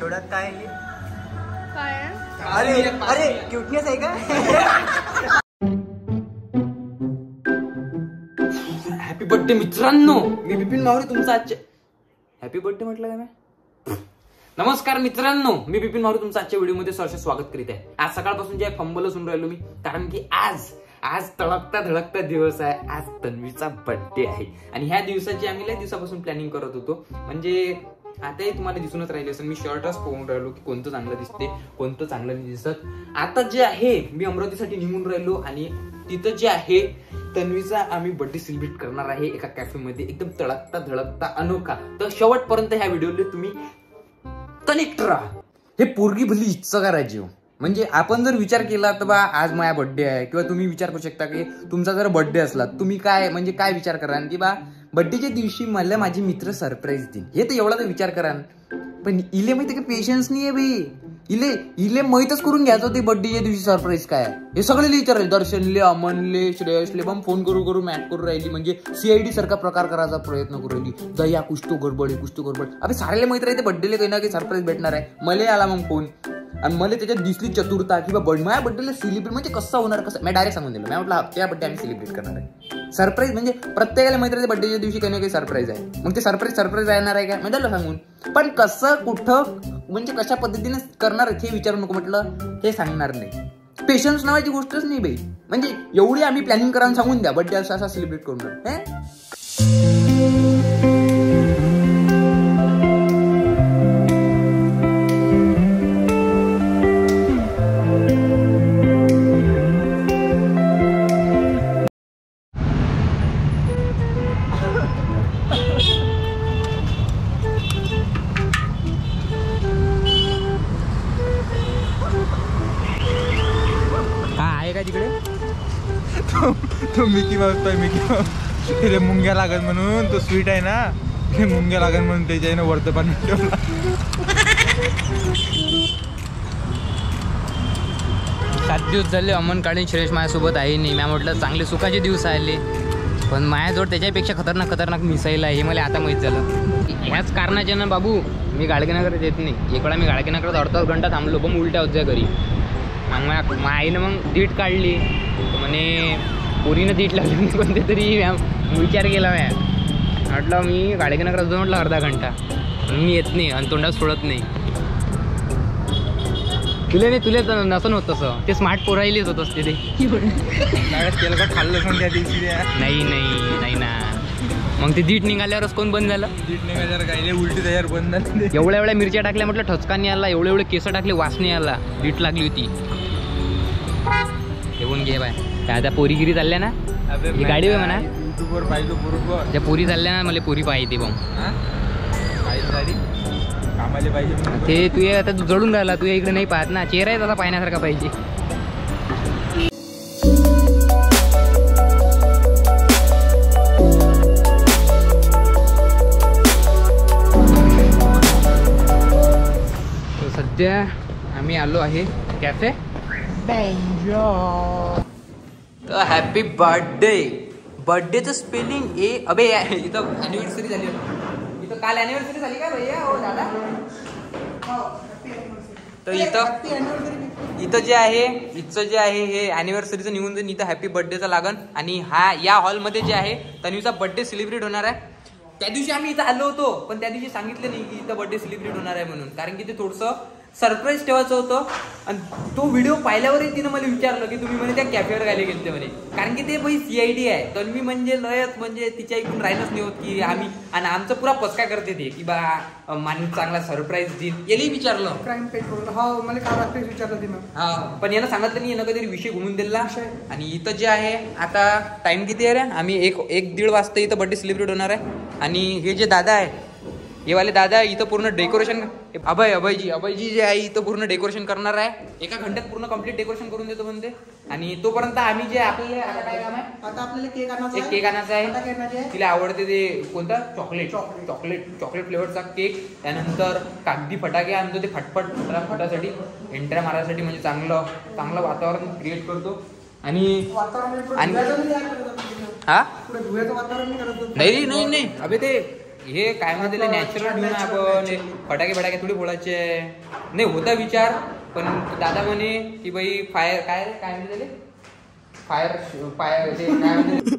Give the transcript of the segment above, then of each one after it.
डोळ्यात काय आहे? काय आहे? अरे अरे क्यूटनेस आहे का? हॅपी बर्थडे मित्रांनो, मी बिपिन माहुरी तुमचा आजच्या हॅपी बर्थडे म्हटलं का मी? नमस्कार मित्रांनो, मी बिपिन माहुरी तुमचं आजच्या व्हिडिओमध्ये सहर्ष स्वागत करीत आहे. आज सकाळपासून जे फंबल सुन राहिलो मी, कारण की आज तळकता धडकता दिवस आहे. आज तन्वीचा बर्थडे आहे आणि ह्या दिवसाची आम्ही लय दिवसापासून प्लॅनिंग करत होतो. म्हणजे आताही तुम्हाला दिसूनच राहिले असेल, मी शर्टच पाहून राहिलो की कोणतं चांगलं दिसते, कोणतं चांगलं नाही दिसत. आता जे आहे मी अमरावतीसाठी निघून राहिलो आणि तिथं जे आहे तन्वीचा आम्ही बर्थडे सेलिब्रेट करणार आहे एका कॅफेमध्ये, एकदम तळकता धडकता अनोखा. तर शेवटपर्यंत ह्या व्हिडिओला तुम्ही कनेक्ट राहा. हे पोरगी भली इच्छा करायची. म्हणजे आपण जर विचार केला तर बा आज माझा बर्थडे आहे, किंवा तुम्ही विचार करू शकता की तुमचा जर बर्थडे असला तुम्ही काय म्हणजे काय विचार कराल की बा बर्थडेच्या दिवशी मला माझे मित्र सरप्राईज देईल, हे तर एवढा तर विचार करा. पण इले माहिती का पेशन्स नाही आहे भाई. इले माहीतच करून घ्यायचं होते बर्थडेच्या दिवशी सरप्राईज काय आहे. हे सगळे विचारायला दर्शनले, अमनले, श्रेयसले पण फोन करू मॅट करू राहिली. म्हणजे सीआयडी सारखा प्रकार करायचा प्रयत्न करू राहिली. दया कुछ तो गडबड. अबे साऱ्याला माहित राहते बर्थडेला काही ना काही सरप्राईज भेटणार आहे. मला आला मग फोन आणि मला त्याच्यात दिसली चतुरता की माझ्या बर्थडेला सेलिब्रेट म्हणजे कसं होणार, कसं. मी डायरेक्ट सांगून दिलं, मी म्हटलं त्या बर्थडे आम्ही सेलिब्रेट करणार आहे. सरप्राईज म्हणजे प्रत्येकाला माहिती राहते बर्थडेच्या दिवशी काही ना काही सरप्राईज आहे. मग ते सरप्राईज राहणार आहे का म्हणजे सांगून, पण कसं कुठं म्हणजे कशा पद्धतीने करणार हे विचारू नको म्हटलं, हे सांगणार नाही. पेशन्स नावाची गोष्टच नाही बाई. म्हणजे एवढी आम्ही प्लॅनिंग करायला सांगून द्या बर्थडे असा सेलिब्रेट करून. तो मिकी माऊस तिथे मुंग्या लागत म्हणून, तो स्वीट आहे ना, ते मुंग्या लागत म्हणून त्याच्या वर्तमान ठेवला. 7 दिवस झाले अमन काळी श्रेयस माझ्यासोबत आहे नाही. मी म्हटलं चांगले सुखाचे दिवस आले, पण माझ्याजवळ त्याच्यापेक्षा खतरनाक मिसाईल आहे हे मला आता माहीत झालं. ह्याच कारणाचे ना बाबू मी गाडगेनगरात येत नाही. एक वेळा मी गाडगेनगरात अर्धा घंटा थांबलो, पण उलट्या होत्या घरी. मग आईनं मग दीट काढली, म्हणे पोरीनं दीट लागली कोणते तरी. विचार केला म्हटलं मी गाडगेनगरात जाऊन म्हटलं अर्धा घंटा, मी येत नाही आणि तोंडात सोडत नाही. तुले नसन होत तसं, ते स्मार्ट पोरायलीच होत असते ते. तेल का खाल्लं त्या दिवशी नाही ना. मग ते दीट निघाल्यावरच कोण बंद झालं? दीट निघाल्यावर काय उलटी तयार बंद झाली. एवढ्या टाकल्या म्हटलं ठचकानी आला, एवढे केस टाकले वासने आला, दीट लागली होती. ठेवून घे बाय. त्या पोरीगिरी चालल्या ना, ही गाडी आहे म्हणा युट्यूबवर पाहिजे बरोबर. त्या पोरी चालल्या ना, मला पोरी पाहिजे बघ कामाला पाहिजे. ते तू आता जळून राहिला, तू इकडे नाही पाहत ना, चेहरा आहे तसा पाहण्यासारखा पाहिजे. सध्या आम्ही आलो आहे कॅफे. तर हॅपी बर्थडेचं स्पेलिंग अबे इथं ॲनिव्हर्सरी झाली. इथं काल ॲनिव्हर्सरी झाली का भैया? हो दादा. तर इथं जे आहे हे ॲनिव्हर्सरीचं निघून जाईल, इथं हॅपी बर्थडेचं लागन. आणि या हॉलमध्ये जे आहे तन्वीचा बर्थडे सेलिब्रेट होणार आहे. त्या दिवशी आम्ही इथं आलो होतो, पण त्या दिवशी सांगितलं नाही की इथं बर्थडे सेलिब्रेट होणार आहे म्हणून, कारण की ते थोडंसं सरप्राईज ठेवायचं होतं. आणि तो व्हिडिओ पाहिल्यावरही तिनं मला विचारलं की तुम्ही म्हणे त्या कॅफेवर गायले गेलते म्हणे, कारण की ते भाई सीआयडी आहे. तन्वी म्हणजे लयच म्हणजे तिच्या ऐकून राहिलंच नाही होत की आम्ही, आणि आमचं पुरा पचका करते ते की बा माणूस चांगला सरप्राईज देईल. यालाही विचारलं, क्राईम पेज मला काल रात्री विचारलं तिनं. पण यानं सांगितलं नाही, यानं कधीतरी विषय घुमून दिला. आणि इथं जे आहे आता टाइम किती आहे रे? आम्ही 1-1:30 वाजता इथं बर्थडे सेलिब्रेट होणार आहे. आणि हे जे दादा आहे, हे वाले दादा इथं पूर्ण डेकोरेशन, अभयजी जे आहे इथं पूर्ण डेकोरेशन करणार आहे. एका घंट्यात पूर्ण कम्प्लीट डेकोरेशन करून देतो म्हणते. आणि तोपर्यंत आम्ही जे आपल्याला आता काय काम आहे, आता आपल्याला केक आणायचा आहे. तिला आवडते ते कोणता चॉकलेट फ्लेवरचा केक. त्यानंतर कागदी फटाके आणतो, ते फटासाठी एंट्र्या मारायसाठी, म्हणजे चांगलं वातावरण क्रिएट करतो. आणि नाही अबे ते हे काय म्हणते नॅचरल घेऊन आपण फटाके थोडी फोडायचे नाही होता विचार पण दादा म्हणे की बाई फायर काय म्हणते फायर ते काय म्हणते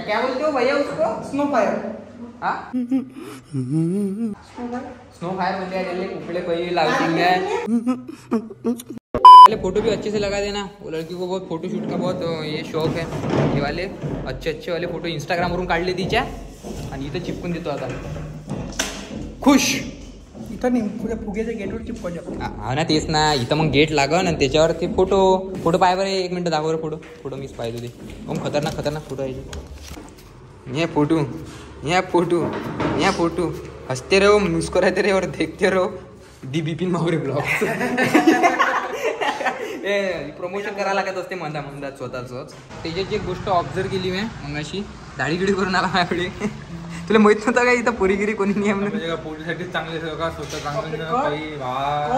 क्या बोलते हो भैया उसको स्नो फायर हाँ स्नो फायर बनते हैं कुकड़े कोई लाउटिंग है फोटो भी अच्छे से लगा देना वो लड़की को बहुत फोटो शूट का बहुत ये शौक है ये वाले अच्छे वाले फोटो इंस्टाग्राम वरून काढले तिच्या आणि इथं चिपकून देतो आता खुश इथं नाही पुढे फुग्याच्या गेटवर चिपकवतो हा ना तेच ना इथं मग गेट लागन आणि त्याच्यावर ते फोटो पाय बरं 1 मिनिट दाखव बरं फोटो मीच पाहिजे ते मग खतरनाक फोटो आहे ये फोटो हंसते रहो मुस्कुराते रहो और देखते रहो दी बिपिन मावरे ब्लॉग प्रमोशन करायला लागत असते म्हणतात स्वतःच त्याच्याची एक गोष्ट ऑब्झर्व केली मी मग अशी दाढी गिडी करून आला माझ्याकडे तुला माहित नव्हतं का इथं पोरीगिरी कोणी नाही म्हणून पोरीसाठी चांगले का स्वतः चांगलं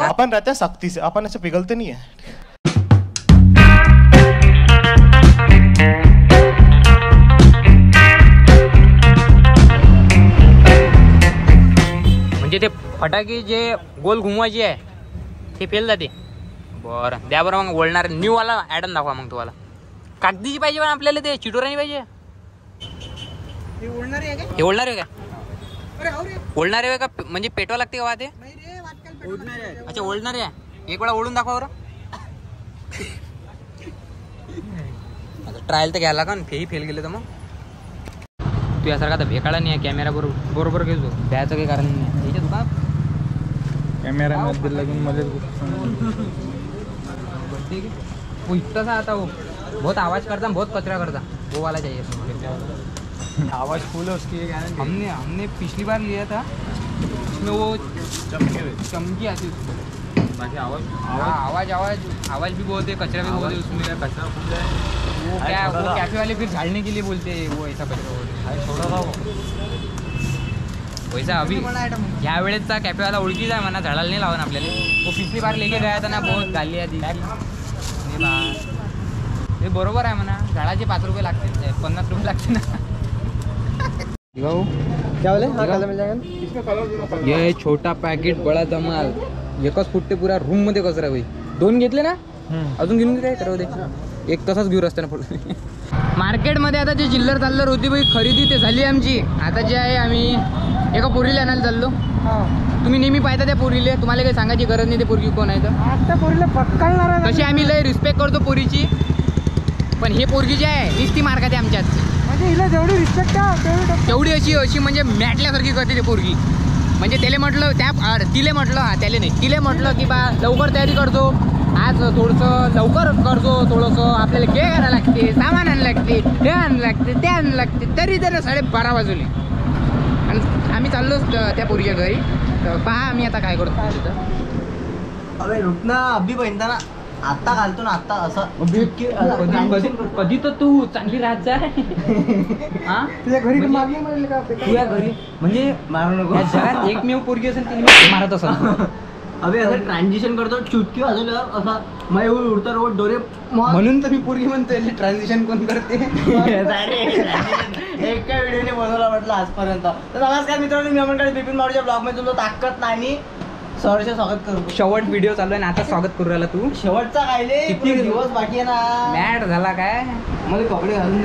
अपन रहते हैं सख्ती से अपन ऐसे पिघलते नहीं है म्हणजे ते फटाके जे गोल घुमवायचे आहे ते फेल जाते बरं द्या बरं मग ओळणार न्यू वाला ॲडम दाखवा मग तुम्हाला कागदीची पाहिजे पण आपल्याला ते चिटोरानी पाहिजे हे ओढणार आहे हे ओळणार आहे का अरे हो रे ओळणार आहे का म्हणजे पेटवा लागते का ते नाही रे वाटकल ओढणार आहे अच्छा ओळणार आहे एक वेळा ओढून दाखवा बरं आता ट्रायल तर घ्यायला का फेही फेल गेले तर मग तू यासारखा आता भेकाळा नाही आहे कॅमेरा बरोबर घेतो द्यायचं काही कारण नाही याच्या दुकान कॅमेरामध्ये लगून मध्ये वो इतना सा आता वो बहुत आवाज करता बहुत कचरा करता वो वाला चाहिए आवाज फुल है उसकी हमने पिछली बार लिया था उसमें वो चमकी आती उसमें बाकी आवाज भी बहुत है कचरा भी बहुत है उसमें कचरा फुल है वो कैफे वाले फिर झाड़ने के लिए बोलते हैं वो ऐसा कचरा बोलते छोड़ा था वो वैसा अभी ह्या वेळेचा कॅफे वाला ओळखीचा आहे म्हणा झाडाला नाही लावून आपल्याला वो पिछली बार लेके गया था ना बहुत गालियाँ दी हे बरोबर आहे म्हणा झाडाचे 5 रुपये लागते 50 रुपये लागते ना क्या बोले हाँ कलर मिल जाएगा ये छोटा पॅकेट बडा धमाल एकच फुटते पुरा रूम मध्ये कचरा भाई 2 घेतले ना अजून घेऊन काय ठरवू दे एक तसाच घेऊ रस्त्याने पुढे मार्केटमध्ये आता जे चिल्लर चाललर होती भाई खरेदी ते झाली आमची आता जे आहे आम्ही एका पोरीला आणायला चाललो तुम्ही नेहमी पाहता त्या पोरीले तुम्हाला काही सांगायची गरज नाही ते पोरगी कोण आहे तर आज त्या पोरीला पक्कलणार आहे तशी आम्ही लय रिस्पेक्ट करतो पोरीची पण हे पोरगी जी आहे तीच ती मार्काची आमच्यात म्हणजे हिला जेवढी रिस्पेक्ट आहे तेवढी अशी म्हणजे मॅटल्यासारखी करते ते पोरगी म्हणजे त्याला म्हटलं तिले म्हटलं की बा लवकर तयारी करतो आज थोडंसं लवकर करतो थोडंसं आपल्याला हे करायला लागते सामान आणायला लागते हे आणायला लागते ते आणायला लागते तरी त्याला 12:30 वाजले आणि आम्ही चाललो त्या पोरीच्या घरी तर पहा आम्ही आता काय करतो तिथं अबे रुक ना अभी बनता ना आता घालतो ना आता असं कधी तर तू चांगली राहत जा हा तुझ्या घरी मारली म्हणले का तुझ्या घरी म्हणजे मारू नको या जगात एकमेव पोरगी असेल तिने मारत असेल अबे असं ट्रान्झिशन करतो चुटकी वाजवल्यावर असा मग एवढं उडतं रोड डोरे म्हणून तर मी पोरगी म्हणतोय ट्रान्झिशन कोण करते एका व्हिडिओने बनवला म्हटलं आजपर्यंत तर नमस्कार मित्रांनो मी अमनकडे बिपिन मारूच्या ब्लॉगमध्ये तुमचं ताकद नाही सहर्ष स्वागत करू शेवट व्हिडिओ चालू आहे ना आता स्वागत करू राहिला तू शेवटचा कायले किती दिवस बाकी आहे ना मॅड झाला काय मला कपडे घालून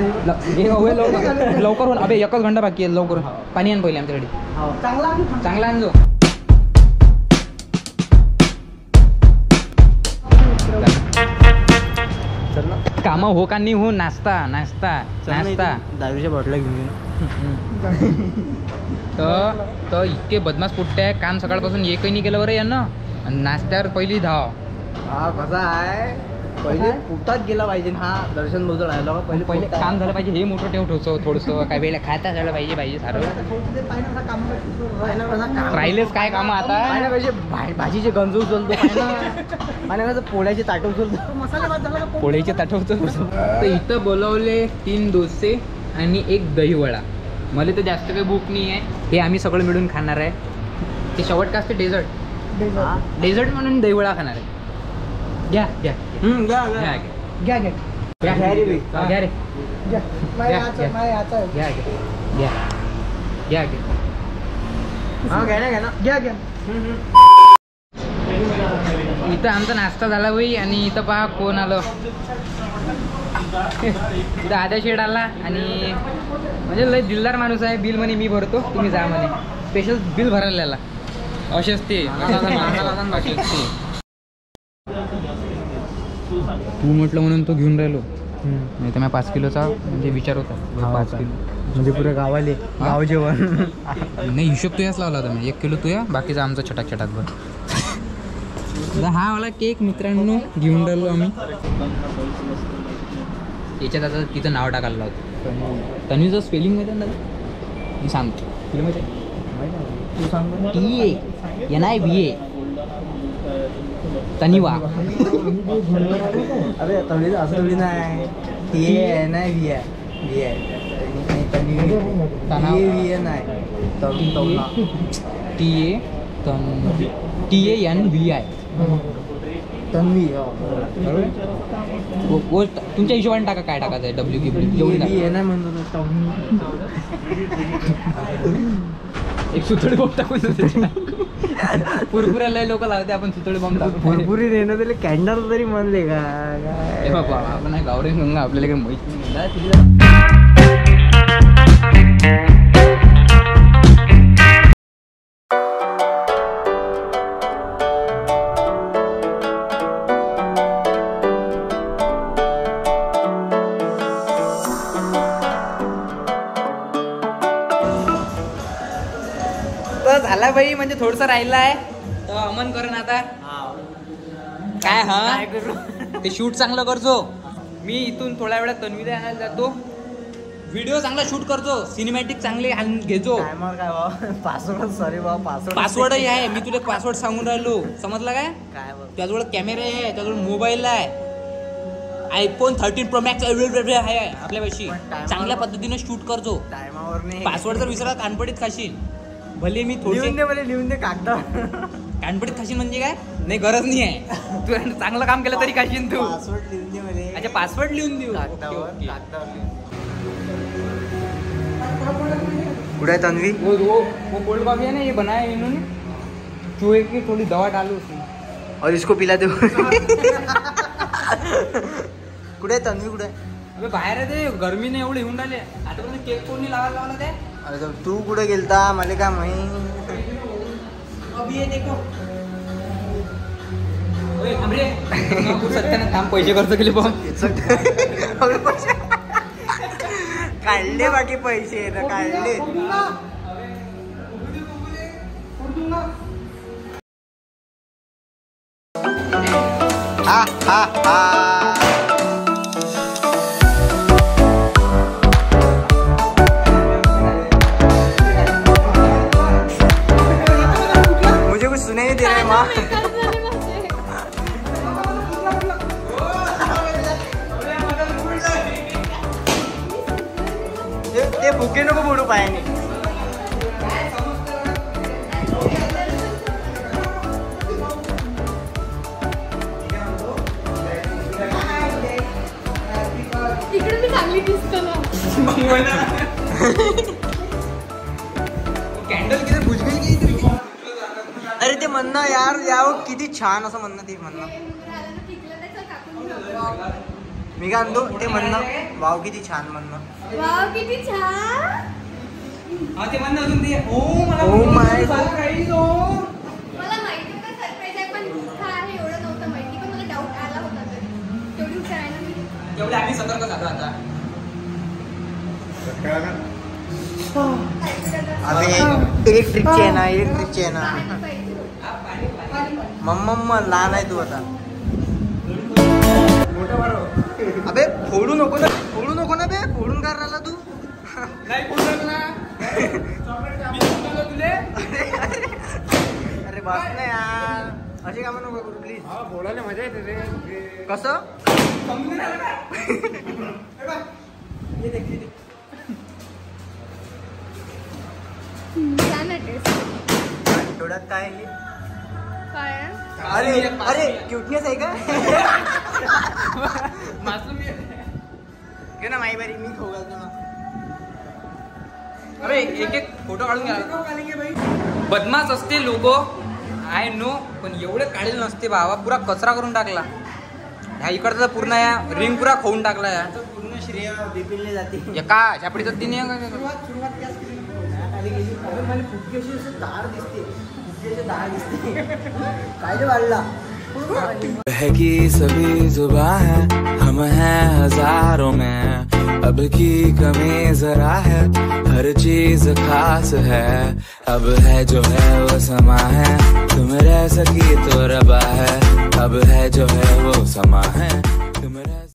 लवकर होऊन अबे 1 घंटा बाकी आहे लवकर पाणी आण पहिले आमच्याकडे चांगला आणजो कामं हो का नाही हो नाश्ता दारूच्या बॉटला घेऊन तर इतके बदमाश पुट्टे आहे काम सकाळपासून एकही नाही केलं बरं यांना नाश्त्यावर पहिली धाव हा कसा आहे पहिले पोटात गेला पाहिजे हा दर्शन बोलतो राहिला पहिले काम झालं पाहिजे हे मोठं ठेव थोडंसं काय वेळेला खाता झालं पाहिजे सारं राहिलेच काय काम आता भाजीचे गंज उचलतो पाण्याचं पोळ्याचे ताट उचलतो पोळीचे ताटवतो तर इथं बोलवले 3 डोसे आणि 1 दहीवडा मला तर जास्त काही भूक नाही आहे हे आम्ही सगळं मिळून खाणार आहे ते शेवट का असते डेझर्ट म्हणून दहीवडा खाणार आहे घ्या घ्या घ्या घ्या रे घ्या हा घ्या ना घ्या इथं आमचा नाश्ता झाला बाई. आणि इथं पहा कोण आलं. इथं आद्या शेड आला आणि म्हणजे लय दिलदार माणूस आहे. बिल म्हणे मी भरतो तुम्ही जा म्हणे. स्पेशल बिल भरायला आला. असेच ते तू म्हटलं म्हणून तो घेऊन राहिलो. नाही तर मी 5 किलोचा म्हणजे विचार होता 5 किलो म्हणजे पुरे गावाले गाव जेवण. नाही हिशोब तुयाच लावला होता मी. 1 किलो तुया बाकीचा आमचा छटाक भर. हा वाला केक मित्रांनो घेऊन राहिलो आम्ही. याच्यात आता तिचं नाव टाकायला होतं. तन्वीचं स्पेलिंग माहिती आहे ना मी सांगतो तुला माहिती आहे. तू सांग. TANIVA तनिवा. अरे तवडी असं थोडी नाही. TA नाही VA नाही TANVI तन्वी. तुमच्या हिशोबाने टाका काय टाकायचं आहे. WQ जेवढी VA नाही म्हणतो. एक सुतळी बॉम्ब टाकून पुरपुऱ्याला लोक लावते. आपण सुतळी बॉम्ब टाकू. भरपुरी नेणं त्याला कॅन्डल तरी म्हणले का हे बाबा आपण गावरे गंगा आपल्याला काही माहित नाही. झाला बाई म्हणजे थोडस राहिलं आहे तर अमन करण आता काय. हा ते शूट चांगलं करतो. मी इथून थोड्या वेळात तन्वीला आणायला जातो. व्हिडिओ चांगला शूट करतो. सिनेमॅटिक चांगले घेतो. पासवर्डही आहे. मी तुला पासवर्ड सांगून राहिलो. समजला काय. त्याजवळ कॅमेरा आहे. त्याजवळ मोबाईल आहे. iPhone 13 Pro Max आहे आपल्यापाशी. चांगल्या पद्धतीने शूट करतो. पासवर्ड जर विसरला कानपडीत खाशील. भले मी लिहून दे कागदा. कानपडीत खाशील म्हणजे काय. नाही गरज नाही आहे. तू चांगलं काम केलं तरी खाशील तू. पासवर्ड लिहून दे मला. अच्छा पासवर्ड लिहून देऊ. कुठे आहे तन्वी. वो कोल्ड कॉफी है ना ये बनाया इन्होंने. चूहे की थोड़ी दवा डालो उसमें और इसको पिला दो. कुठे आहे तन्वी. कुठे आहे. अबे बाहेर आहे ते. गर्मीने एवढे येऊन राहिले. आता केक कोणी लावायला लावला ते. अरे तू कुठे गेलता मला काय माहित. अभी ये देखो. ओए हमरे सत्यानं काम पैसे खर्च केले बॉम्ब. काढले बाकी पैसे काढले. हा हा हा. मुझे कुछ सुनाई नहीं दे रहा है माँ. ते भुके नको फोडू पायाने. इकडे मी चांगली दिसतो ना. कॅन्डल किती बुजगेल किती. अरे ते म्हणणं यार यावं किती छान असं म्हणणं. ते म्हणणं मी काय म्हणतो. ते म्हणणं वाव किती छान म्हणणं. वाव किती छान. हा ते म्हणणं अजून ते. ओ मला Oh my सरप्राईज. ओ मला माहिती होतं सरप्राईज आहे पण काय आहे एवढं नव्हतं माहिती. पण मला डाऊट आला होता तरी तेवढी हुशार आहे ना मी. एवढे आम्ही सतर्क झालो आता. अबे इलेक्ट्रिकची आहे ना. इलेक्ट्रिकची आहे ना. पाहायला पाहिजे. मम्मा लहान आहे तू आता. अबे फोडू नको ना. फोडू नको ना बे. फोडून काय राहिला तू. अरे बस ना यार. अशी कामं नको करू प्लीज. बोलायला मजा येते रे. कसं. छान आहे टेस्ट. डोळ्यात काय आहे. काय आहे? अरे अरे क्युटनेस आहे का. घे ना माई बारी. मी खाऊ घालतो ना. अरे एक एक फोटो काढून घ्या. बदमाश असते लोक आय नो, पण एवढे काढेल नसते बाबा. पुरा कचरा करून टाकला ह्या इकडचा पूर्ण या रिंग पुरा खाऊन टाकला या. पूर्ण श्रेय बिपिनले जाते. एका छापडीचा तिने सुरुवात खाली गेली. मला फुटकी अशी असं दार दिसते, फुटकी अशी दार दिसते. काय रे वाढला की सभी जुबां है, हम हैं हजारों में. अब की कमी जरा है, हर चीज खास है. अब है जो है वो समा है, तुम रह सकी तो रबा है. अब है जो है वो समा है.